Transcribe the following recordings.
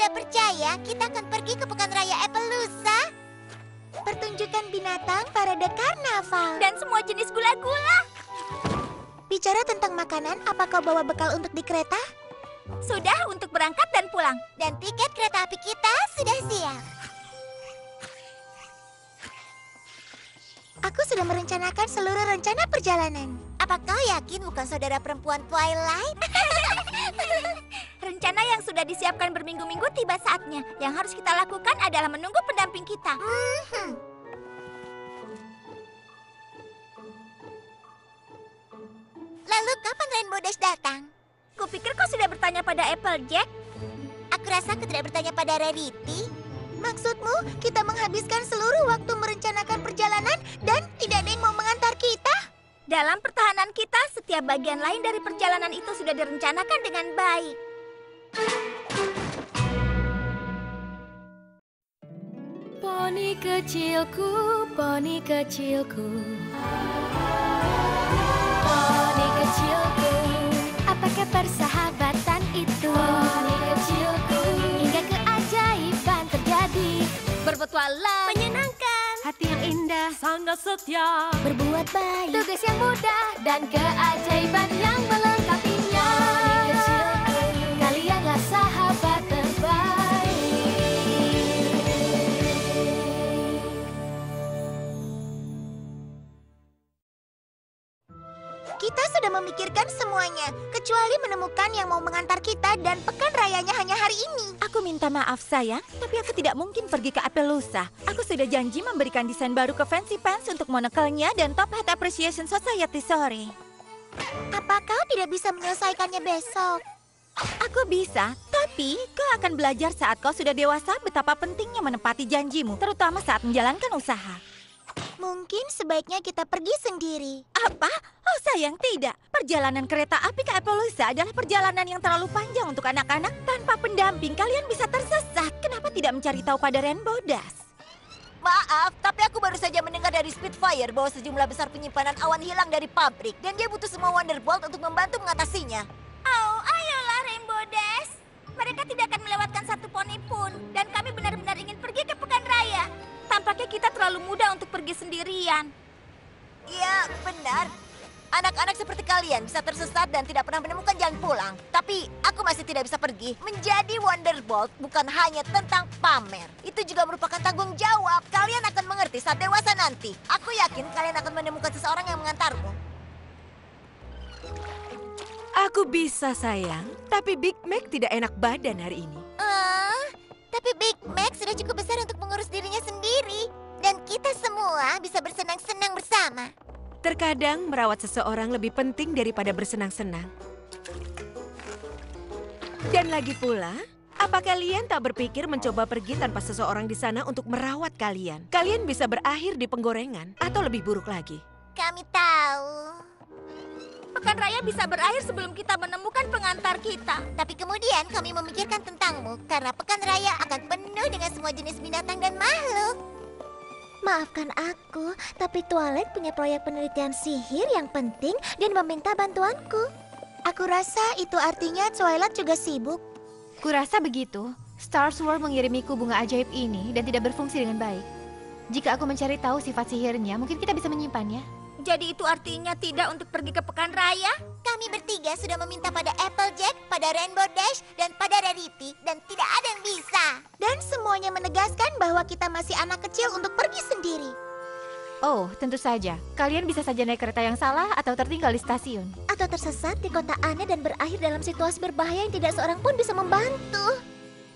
tidak percaya, kita akan pergi ke Pekan Raya Appaloosa. Pertunjukan binatang parade karnaval. Dan semua jenis gula-gula. Bicara tentang makanan, apa kau bawa bekal untuk di kereta? Sudah untuk berangkat dan pulang. Dan tiket kereta api kita sudah siap. Aku sudah merencanakan seluruh rencana perjalanan. Apa kau yakin bukan saudara perempuan Twilight? Rencana yang sudah disiapkan berminggu-minggu tiba saatnya. Yang harus kita lakukan adalah menunggu pendamping kita. Lalu kapan Rainbow Dash datang? Kupikir kau sudah bertanya pada Applejack. Aku rasa aku tidak bertanya pada Rarity. Maksudmu, kita menghabiskan seluruh waktu merencanakan perjalanan dan tidak ada yang mau mengantar kita? Dalam pertahanan kita, setiap bagian lain dari perjalanan itu sudah direncanakan dengan baik. Poni kecilku, poni kecilku. Poni kecilku, apakah persahabatan itu? Poni kecilku, hingga keajaiban terjadi. Berpetualang, Menyenangkan, hati yang indah, sangat setia. Berbuat baik. tugas yang mudah, dan keajaiban yang melengkapinya. Poni kecilku, kalianlah sahabat terbaik. Kita sudah memikirkan semuanya, kecuali menemukan yang mau mengantar kita dan pekan rayanya hanya hari ini. aku minta maaf sayang, tapi aku tidak mungkin pergi ke Appaloosa. Aku sudah janji memberikan desain baru ke Fancy Pants untuk monocle-nya dan Top Hat Appreciation Society sore. Apa kau tidak bisa menyelesaikannya besok? Aku bisa, tapi kau akan belajar saat kau sudah dewasa betapa pentingnya menepati janjimu, terutama saat menjalankan usaha. Mungkin sebaiknya kita pergi sendiri. Apa? Oh sayang, tidak. Perjalanan kereta api ke Appaloosa adalah perjalanan yang terlalu panjang untuk anak-anak. Tanpa pendamping, kalian bisa tersesat. Kenapa tidak mencari tahu pada Rainbow Dash? Maaf, tapi aku baru saja mendengar dari Spitfire bahwa sejumlah besar penyimpanan awan hilang dari pabrik. Dan dia butuh semua Wonderbolt untuk membantu mengatasinya. Oh, ayolah Rainbow Dash. Mereka tidak akan melewatkan satu poni pun. Dan kami benar-benar ingin pergi ke Pekan Raya. Tampaknya kita terlalu muda untuk pergi sendirian. Iya, benar. Anak-anak seperti kalian bisa tersesat dan tidak pernah menemukan jalan pulang. Tapi aku masih tidak bisa pergi. Menjadi Wonderbolt bukan hanya tentang pamer. Itu juga merupakan tanggung jawab. Kalian akan mengerti saat dewasa nanti. Aku yakin kalian akan menemukan seseorang yang mengantarmu. Aku bisa sayang, tapi Big Mac tidak enak badan hari ini. Tapi Big Mac sudah cukup besar untuk mengurus dirinya sendiri. Dan kita semua bisa bersenang-senang bersama. Terkadang merawat seseorang lebih penting daripada bersenang-senang. Dan lagi pula, apa kalian tak berpikir mencoba pergi tanpa seseorang di sana untuk merawat kalian? Kalian bisa berakhir di penggorengan atau lebih buruk lagi. Kami tahu. Pekan Raya bisa berakhir sebelum kita menemukan pengantar kita. Tapi kemudian kami memikirkan tentangmu karena pekan raya akan penuh dengan semua jenis binatang dan makhluk. Maafkan aku, tapi Twilight punya proyek penelitian sihir yang penting dan meminta bantuanku. Aku rasa itu artinya Twilight juga sibuk. Kurasa begitu. Star Swirl mengirimiku bunga ajaib ini dan tidak berfungsi dengan baik. Jika aku mencari tahu sifat sihirnya, mungkin kita bisa menyimpannya. Jadi itu artinya tidak untuk pergi ke Pekan Raya? Kami bertiga sudah meminta pada Applejack, pada Rainbow Dash, dan pada Rarity, dan tidak ada yang bisa. Dan semuanya menegaskan bahwa kita masih anak kecil untuk pergi sendiri. Oh, tentu saja. Kalian bisa saja naik kereta yang salah atau tertinggal di stasiun. Atau tersesat di kota aneh dan berakhir dalam situasi berbahaya yang tidak seorang pun bisa membantu.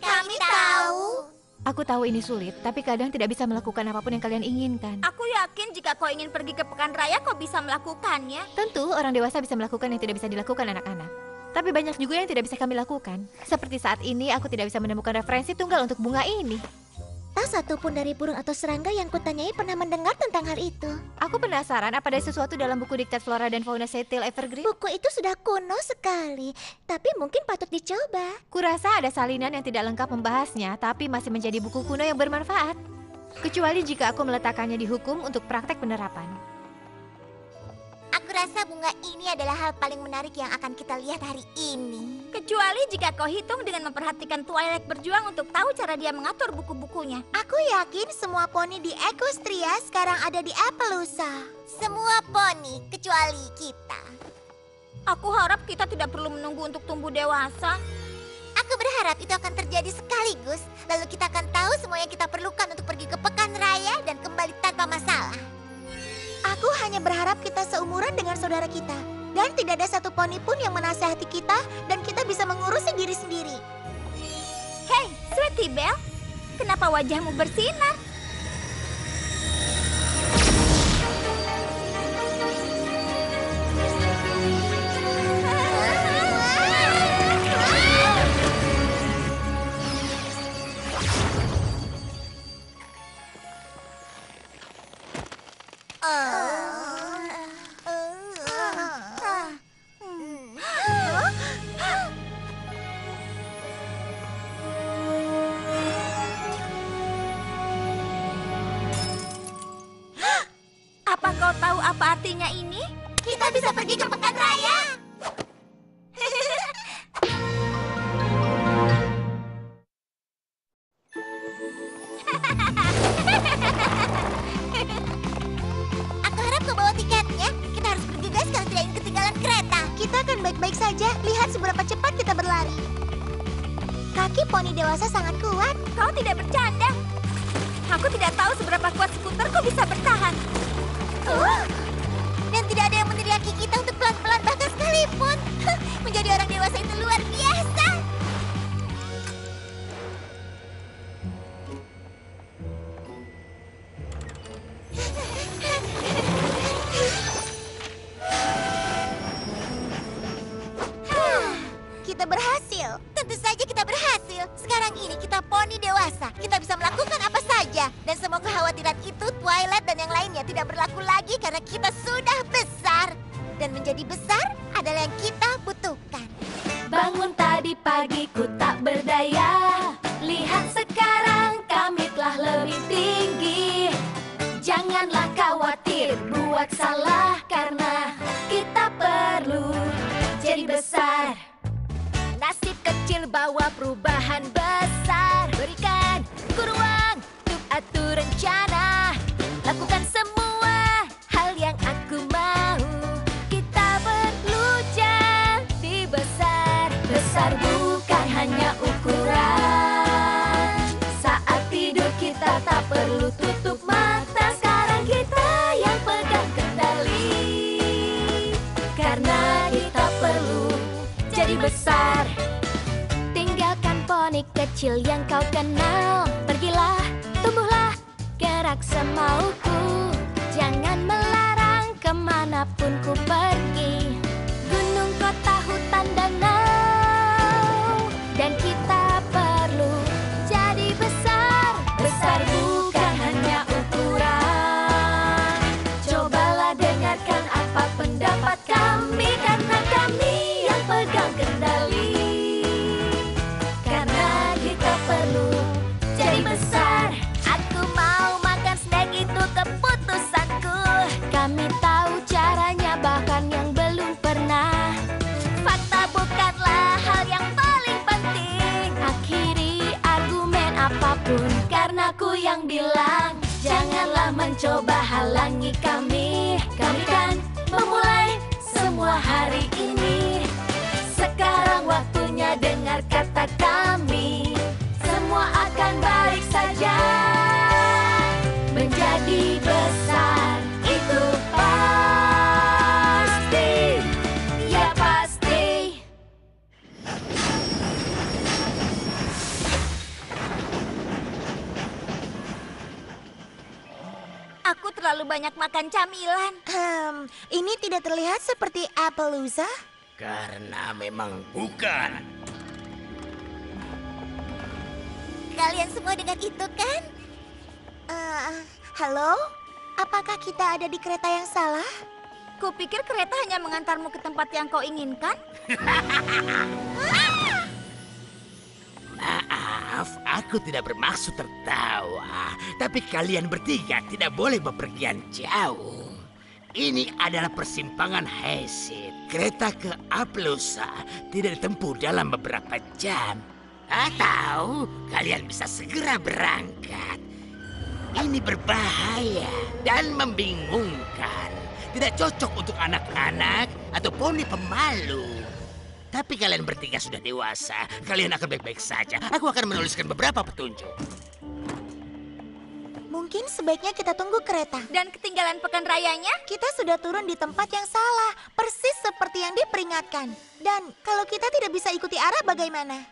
Kami tahu. Aku tahu ini sulit, tapi kadang tidak bisa melakukan apapun yang kalian inginkan. Aku yakin jika kau ingin pergi ke Pekan Raya, kau bisa melakukannya. Tentu, orang dewasa bisa melakukan yang tidak bisa dilakukan anak-anak. Tapi banyak juga yang tidak bisa kami lakukan. Seperti saat ini, aku tidak bisa menemukan referensi tunggal untuk bunga ini. Tak satu pun dari burung atau serangga yang kutanyai pernah mendengar tentang hal itu. Aku penasaran apa ada sesuatu dalam buku diktat Flora dan Fauna Setil Evergreen. Buku itu sudah kuno sekali, tapi mungkin patut dicoba. Kurasa ada salinan yang tidak lengkap membahasnya, tapi masih menjadi buku kuno yang bermanfaat. Kecuali jika aku meletakkannya di hukum untuk praktek penerapan. Aku Aku rasa bunga ini adalah hal paling menarik yang akan kita lihat hari ini. Kecuali jika kau hitung dengan memperhatikan Twilight berjuang untuk tahu cara dia mengatur buku-bukunya. Aku yakin semua poni di Equestria sekarang ada di Appaloosa. Semua poni, kecuali kita. Aku harap kita tidak perlu menunggu untuk tumbuh dewasa. Aku berharap itu akan terjadi sekaligus. Lalu kita akan tahu semua yang kita perlukan untuk pergi ke pekan raya dan kembali tanpa masalah. Aku hanya berharap kita seumuran dengan saudara kita. Dan tidak ada satu poni pun yang menasihati kita dan kita bisa mengurusi diri sendiri. Hei, Sweetie Belle, kenapa wajahmu bersinar? Apa kau tahu apa artinya ini? Kita bisa pergi ke pekan raya. Aku harap kau bawa tiketnya. Kita harus bergegas kalau tidak ingin ketinggalan kereta. Kita akan baik-baik saja. Lihat seberapa cepat kita berlari. Kaki poni dewasa sangat kuat. Kau tidak bercanda. Aku tidak tahu seberapa kuat skuterku bisa bertahan. Dan tidak ada yang meneriaki kita untuk pelan-pelan bahkan sekalipun. Menjadi orang dewasa itu luar biasa. Kita berhasil. Tentu saja kita berhasil. Sekarang ini kita poni dewasa. Kita bisa melakukan apa saja. Dan semua kekhawatiran itu, Twilight dan yang lainnya tidak berlaku lagi karena kita sudah besar. Dan menjadi besar adalah yang kita butuhkan. Bangun tadi pagi ku tak berdaya. Lihat sekarang kami telah lebih tinggi. Janganlah khawatir buat salah karena kita perlu jadi besar. Nasib kecil bawa perubahan besar. Berikan ku ruang untuk atur rencana. Lakukan semua hal yang aku mau. Kita perlu jadi besar. Besar bukan hanya ukuran. Saat tidur kita tak perlu tutup mata. Sekarang kita yang pegang kendali. Karena kita perlu jadi besar. Tinggalkan poni kecil yang kau kenal. Pergilah, tumbuhlah, gerak semauku. Jangan melarang kemanapun ku pergi. Gunung, kota, hutan, danau. Dan kita perlu jadi besar. Besar bukan hanya ukuran. Cobalah dengarkan apa pendapat kami. Karena kami yang pegang kendali. Karena kita perlu jadi besar. Aku mau makan snack, itu keputusanku. Kami tahu caranya bahkan yang belum pernah. Fakta bukanlah hal yang paling penting. Akhiri argumen apapun karena ku yang bilang. Janganlah mencoba halangi kami. Kami kan memulai semua hari ini. Sekarang waktunya dengar kata kami. Semua akan baik saja. Menjadi besar itu pasti. Ya pasti. Aku terlalu banyak makan camilan. Ini tidak terlihat seperti Appaloosa. Karena memang bukan. Kalian semua dengar itu kan? Halo? Apakah kita ada di kereta yang salah? Kupikir kereta hanya mengantarmu ke tempat yang kau inginkan. Maaf, aku tidak bermaksud tertawa. Tapi kalian bertiga tidak boleh bepergian jauh. Ini adalah persimpangan Hesit. Kereta ke Aplusa tidak ditempuh dalam beberapa jam. Atau kalian bisa segera berangkat. Ini berbahaya dan membingungkan. Tidak cocok untuk anak-anak atau poni pemalu. Tapi kalian bertiga sudah dewasa. Kalian akan baik-baik saja. Aku akan menuliskan beberapa petunjuk. Mungkin sebaiknya kita tunggu kereta. Dan ketinggalan pekan rayanya? Kita sudah turun di tempat yang salah, persis seperti yang diperingatkan. Dan kalau kita tidak bisa ikuti arah bagaimana?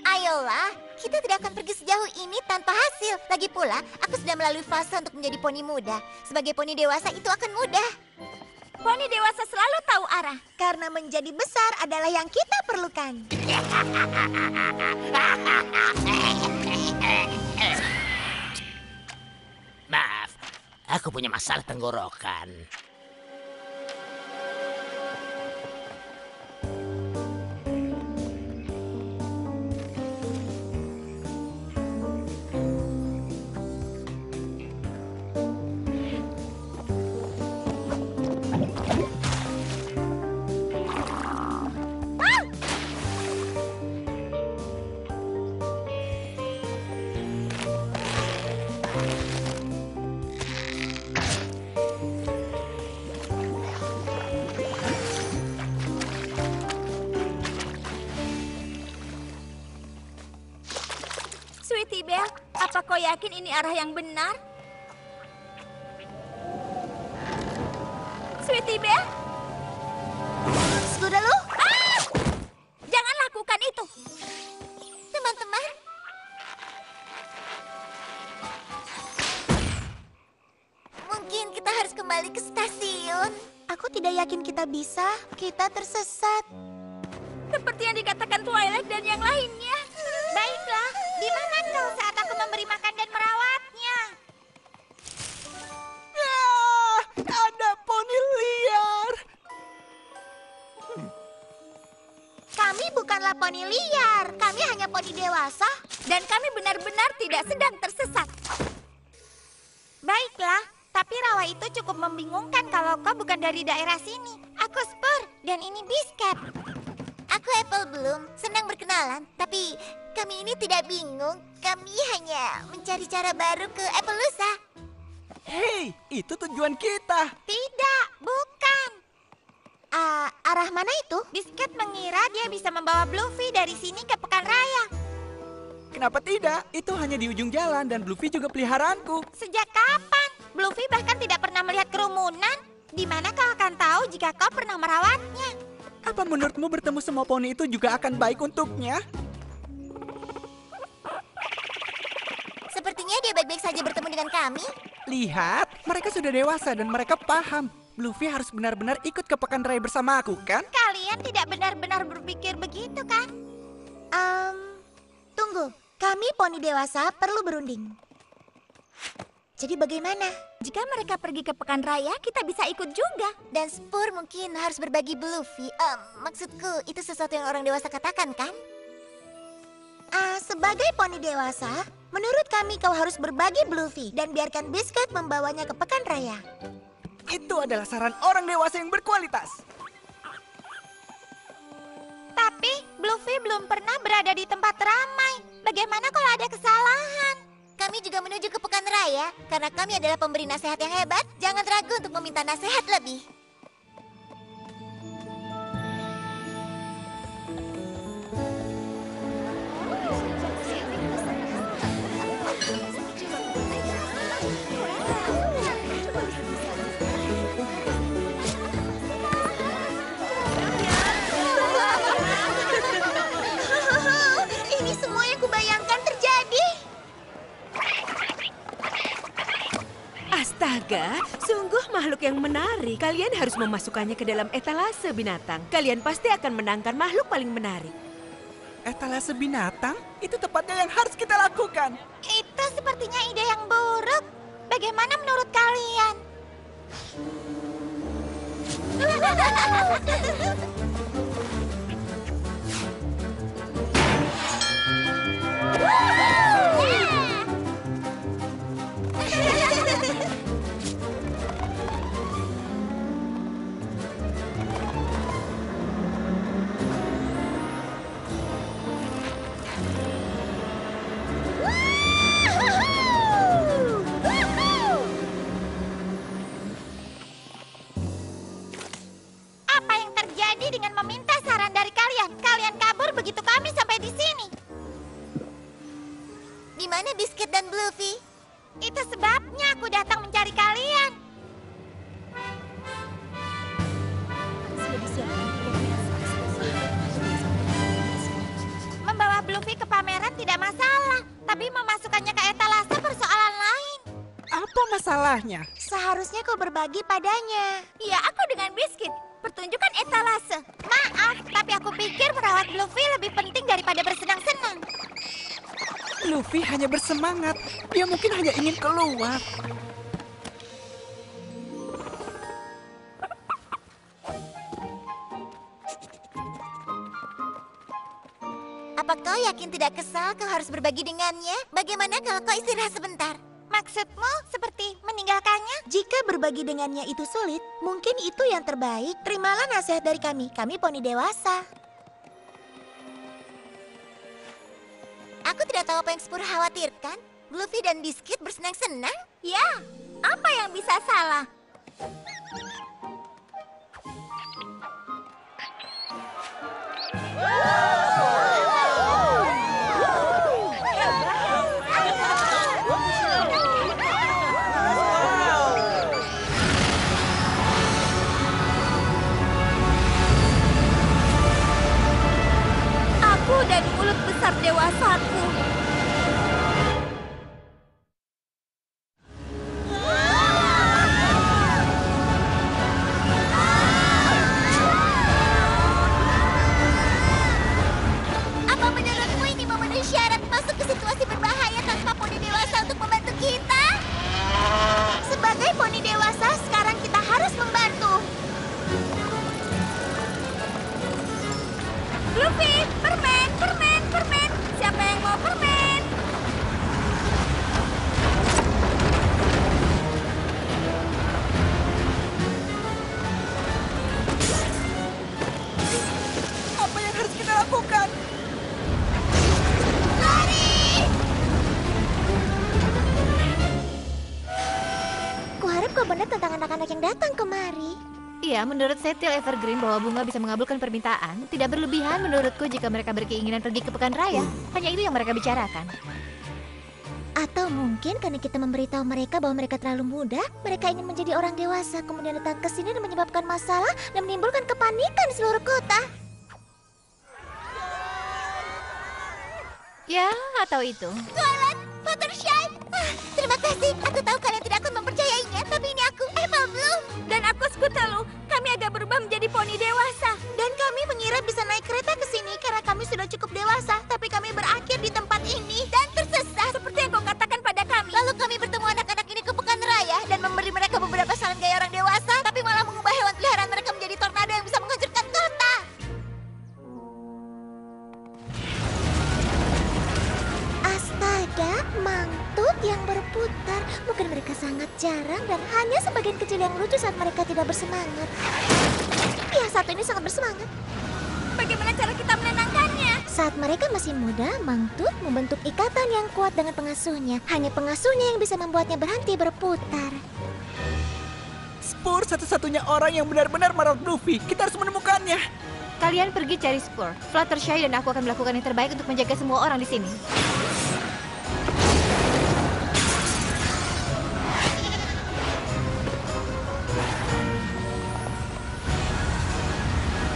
Ayolah, kita tidak akan pergi sejauh ini tanpa hasil. Lagi pula, aku sudah melalui fase untuk menjadi poni muda. Sebagai poni dewasa itu akan mudah. Poni dewasa selalu tahu arah. Karena menjadi besar adalah yang kita perlukan. Maaf, aku punya masalah tenggorokan. Sweetie Belle, apa kau yakin ini arah yang benar? Sweetie Belle? Sudah lu? Jangan lakukan itu. Teman-teman. Mungkin kita harus kembali ke stasiun. Aku tidak yakin kita bisa. Kita tersesat. Seperti yang dikatakan Twilight dan yang lainnya. Baiklah, di mana kau saat aku memberi makan dan merawatnya? Ada poni liar. Kami bukanlah poni liar. Kami hanya poni dewasa. Dan kami benar-benar tidak sedang tersesat. Baiklah, tapi rawa itu cukup membingungkan kalau kau bukan dari daerah sini. Aku Spur, dan ini Biscuit. Aku Apple Bloom, senang berkenalan. Tapi kami ini tidak bingung. Kami hanya mencari cara baru ke Appaloosa. Hei, itu tujuan kita. Tidak, bukan. Arah mana itu? Biscuit mengira dia bisa membawa Bluffy dari sini ke Pekan Raya. Kenapa tidak? Itu hanya di ujung jalan dan Bluffy juga peliharaanku. Sejak kapan? Bluffy bahkan tidak pernah melihat kerumunan. Di mana kau akan tahu jika kau pernah merawatnya? Apa menurutmu bertemu semua poni itu juga akan baik untuknya? Sepertinya dia baik-baik saja bertemu dengan kami. Lihat, mereka sudah dewasa dan mereka paham. Bluffy harus benar-benar ikut ke pekan raya bersama aku, kan? Kalian tidak benar-benar berpikir begitu, kan? Tunggu. Kami poni dewasa perlu berunding. Jadi bagaimana? Jika mereka pergi ke pekan raya, kita bisa ikut juga. Dan Spur mungkin harus berbagi Bluffy. Maksudku, itu sesuatu yang orang dewasa katakan, kan? Sebagai poni dewasa, menurut kami kau harus berbagi Bluffy dan biarkan Biscuit membawanya ke pekan raya. Itu adalah saran orang dewasa yang berkualitas. Tapi Bluffy belum pernah berada di tempat ramai. Bagaimana kalau ada kesalahan? Kami juga menuju ke pekan raya. Karena kami adalah pemberi nasihat yang hebat, jangan ragu untuk meminta nasihat lebih. Ini semua yang kubayangkan terjadi. Astaga, sungguh makhluk yang menarik. Kalian harus memasukkannya ke dalam etalase binatang. Kalian pasti akan menangkan makhluk paling menarik. Etalase binatang? Itu tepatnya yang harus kita lakukan. Itu sepertinya ide yang buruk. Bagaimana menurut kalian? ini dengan meminta saran dari kalian. Kalian kabur begitu kami sampai di sini. Di mana Biscuit dan Bluffy? Itu sebabnya aku datang mencari kalian. Membawa Bluffy ke pameran tidak masalah, tapi memasukkannya ke etalase persoalan lain. Apa masalahnya? Seharusnya kau berbagi padanya. Iya, aku dengan Biscuit. Pertunjukan etalase. Maaf, tapi aku pikir merawat Bluffy lebih penting daripada bersenang-senang. Luffy hanya bersemangat. Dia mungkin hanya ingin keluar. Apa kau yakin tidak kesal kau harus berbagi dengannya? Bagaimana kalau kau istirahat sebentar? Maksudmu seperti meninggalkannya? Jika berbagi dengannya itu sulit, mungkin itu yang terbaik. Terimalah nasihat dari kami. Kami poni dewasa. Aku tidak tahu apa yang Spur khawatirkan. Bluffy dan Biscuit bersenang-senang? Ya, apa yang bisa salah? Aku dan mulut besar dewasaku. Apa menurutmu ini memenuhi syarat masuk ke situasi berbahaya tanpa poni dewasa untuk membantu kita? Sebagai poni dewasa, sekarang kita harus membantu. Bluffy, permen, permen, permen. Siapa yang mau permen? Apa yang harus kita lakukan? Kuharap kau benar tentang anak-anak yang datang kemari. Iya, menurut Setil Evergreen bahwa bunga bisa mengabulkan permintaan, tidak berlebihan menurutku jika mereka berkeinginan pergi ke pekan raya. Hanya itu yang mereka bicarakan. Atau mungkin karena kita memberitahu mereka bahwa mereka terlalu muda, mereka ingin menjadi orang dewasa, kemudian datang ke sini dan menyebabkan masalah dan menimbulkan kepanikan di seluruh kota. Ya, atau itu. Twilight, Fluttershy. Terima kasih. Aku tahu kalian tidak akan mempercayainya, tapi ini aku, Apple Bloom. Dan aku Scootaloo. Kami agak berubah menjadi poni dewasa. Dan kami mengira bisa naik kereta ke sini karena kami sudah cukup dewasa, tapi kami berakhir di tempat ini dan tersesat. Seperti yang kau katakan pada kami. Lalu kami bertemu anak-anak ini ke pekan raya dan memberi mereka beberapa saran gaya orang dewasa, tapi malah mengubah hewan peliharaan mereka menjadi tornado yang bisa menghancurkan kota. Astaga, mangtut yang berputar. Mungkin mereka sangat jarang dan hanya sebagian kecil yang lucu saat mereka tidak bersemangat. Ya, satu ini sangat bersemangat. Bagaimana cara kita menenangkannya? Saat mereka masih muda, mangtut membentuk ikatan yang kuat dengan pengasuhnya. Hanya pengasuhnya yang bisa membuatnya berhenti berputar. Spur satu-satunya orang yang benar-benar merawat Luffy. Kita harus menemukannya. Kalian pergi cari Spur. Fluttershy dan aku akan melakukan yang terbaik untuk menjaga semua orang di sini.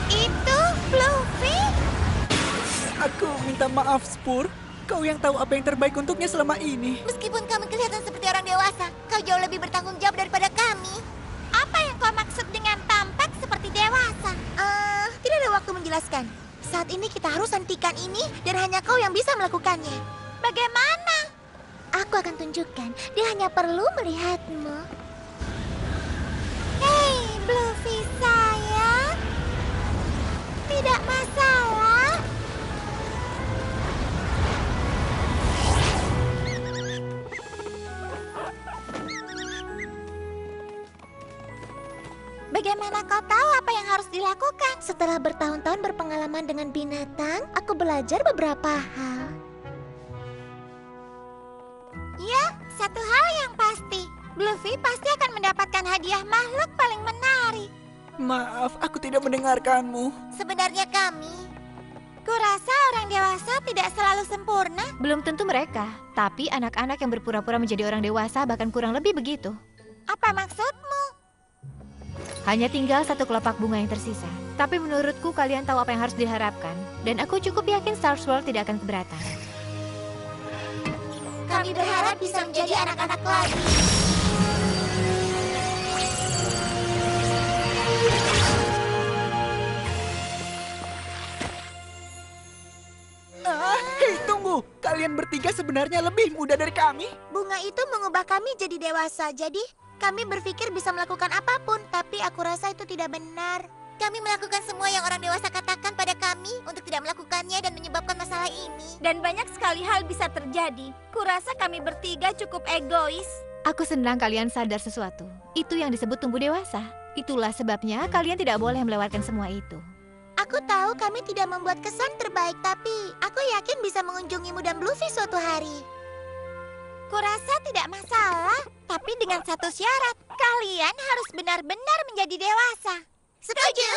Itu Bluffy? Aku minta maaf, Spur. Kau yang tahu apa yang terbaik untuknya selama ini. Meskipun kami kelihatan seperti orang dewasa, kau jauh lebih bertanggung jawab daripada kami. Apa yang kau maksud dengan tampak seperti dewasa? Tidak ada waktu menjelaskan. Saat ini kita harus hentikan ini dan hanya kau yang bisa melakukannya. Bagaimana? Aku akan tunjukkan. Dia hanya perlu melihatmu. Hei, Bluffy sayang. Tidak masalah. Bagaimana kau tahu apa yang harus dilakukan? Setelah bertahun-tahun berpengalaman dengan binatang, aku belajar beberapa hal. Ya, satu hal yang pasti. Bluffy pasti akan mendapatkan hadiah makhluk paling menarik. Maaf, aku tidak mendengarkanmu. Sebenarnya kami. Kurasa orang dewasa tidak selalu sempurna. Belum tentu mereka, tapi anak-anak yang berpura-pura menjadi orang dewasa bahkan kurang lebih begitu. Apa maksudmu? Hanya tinggal satu kelopak bunga yang tersisa. Tapi menurutku kalian tahu apa yang harus diharapkan. Dan aku cukup yakin Star World tidak akan keberatan. Kami berharap bisa menjadi anak-anak lagi. Hei, tunggu. Kalian bertiga sebenarnya lebih muda dari kami. Bunga itu mengubah kami jadi dewasa. Jadi, kami berpikir bisa melakukan apapun. Tapi aku rasa itu tidak benar. Kami melakukan semua yang orang dewasa katakan pada kami untuk tidak melakukannya dan menyebabkan masalah ini. Dan banyak sekali hal bisa terjadi. Kurasa kami bertiga cukup egois. Aku senang kalian sadar sesuatu. Itu yang disebut tumbuh dewasa. Itulah sebabnya kalian tidak boleh melewatkan semua itu. Aku tahu kami tidak membuat kesan terbaik, tapi aku yakin bisa mengunjungimu dan Bluffy suatu hari. Kurasa tidak masalah, tapi dengan satu syarat. Kalian harus benar-benar menjadi dewasa. Setuju!